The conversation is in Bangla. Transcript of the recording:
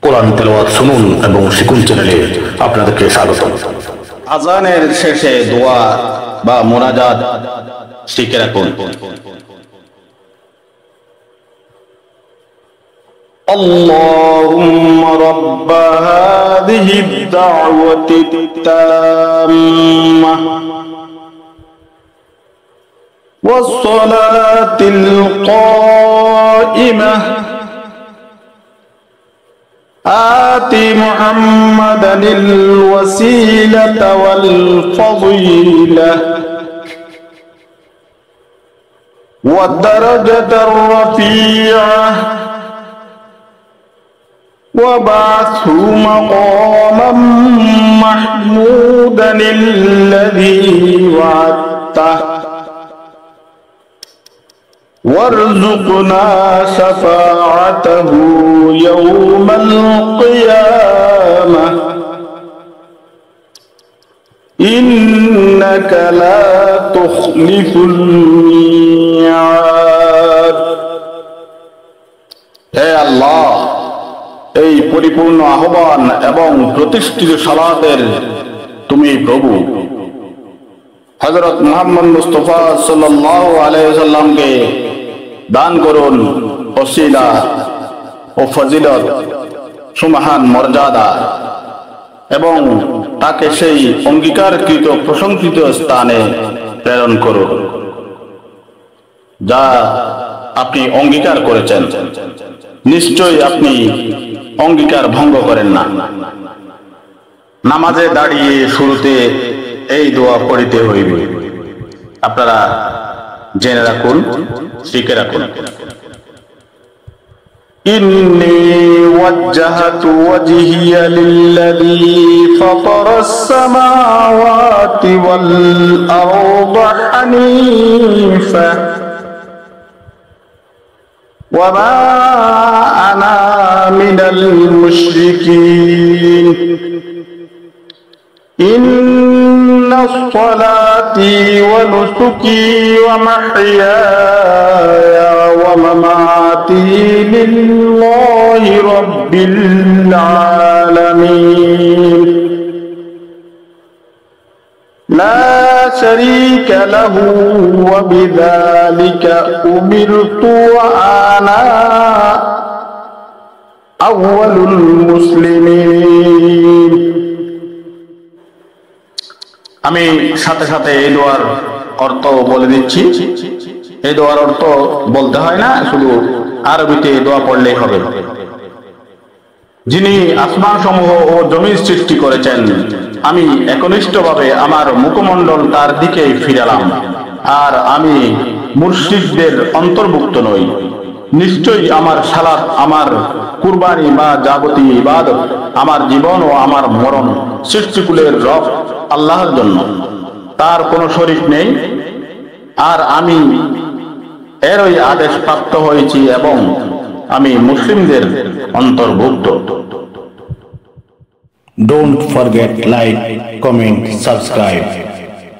কোরআন তেলাওয়াত শুনুন এবং শিখুন চ্যানেলে আপনাদেরকে স্বাগত। আযানের শেষে দোয়া বা মুনাজাত শিখে রাখুন। আল্লাহুম্মা রাব্ব হাযিহি দাওয়াতি তাম্মাহ ওয়াস-সালাতিল কাইমাহ آتِ محمدًا الوسيلة والفضيلة والدرجة الرفيعة وابعثه مقامًا محمودًا الذي وعدته وارزقنا شفاعته يوم القيامة إنك لا تخلف الميعاد। হে আল্লাহ, এই পরিপূর্ণ আহ্বান এবং প্রতিষ্ঠিত সালাতের তুমি প্রভু। হযরত মুহাম্মদ মুস্তাফা সাল্লাল্লাহু আলাইহি ওয়াসাল্লামকে দান করুন ওসিলা ও ফজিলত, সুমহান মর্যাদা, এবং তাকে সেই অঙ্গীকারকৃত প্রশংসিত স্থানে প্রেরণ করুন যা আপনি অঙ্গীকার করেছেন। নিশ্চয়ই আপনি অঙ্গীকার ভঙ্গ করেন না। নামাজে দাঁড়িয়ে শুরুতে এই দোয়া পড়িতে হইবে। আপনারা জেনে রাখুন, শিখে রাখুন। ইন্নী ওয়াজ্জাহতু ওয়াজহিয়া লিল্লাযী ফাতারাস সামাওয়াতি ওয়াল আরদা হানিফা ওয়া মা আনা মিনাল মুশরিকিন। إن صلاتي ونسكي ومحياي ومماتي لله رب العالمين لا شريك له وبذلك أمرت وأنا أول المسلمين। আমি সাথে সাথে এই দোয়ার অর্থ বলে দিচ্ছি। এই দোয়ার অর্থ বলতে হয় না, শুধু আরবিতে দোয়া পড়লেই হবে। যিনি আসমান সমূহ ও জমির সৃষ্টি করেছেন, আমি একনিষ্ঠভাবে আমার মুখমণ্ডল তার দিকে ফিরালাম, আর আমি মুশরিকদের অন্তর্ভুক্ত নই। নিশ্চয়ই আমার সালাত, আমার কুরবানি বা যাবতীয় ইবাদত, আমার জীবন ও আমার মরণ সৃষ্টিকুলের রব আল্লাহর জন্য, তার কোনো শরীক নেই, আর আমি এরই আদেশ প্রাপ্ত হয়েছি এবং আমি মুসলিমদের অন্তর্ভুক্ত। Don't forget like, comment, subscribe.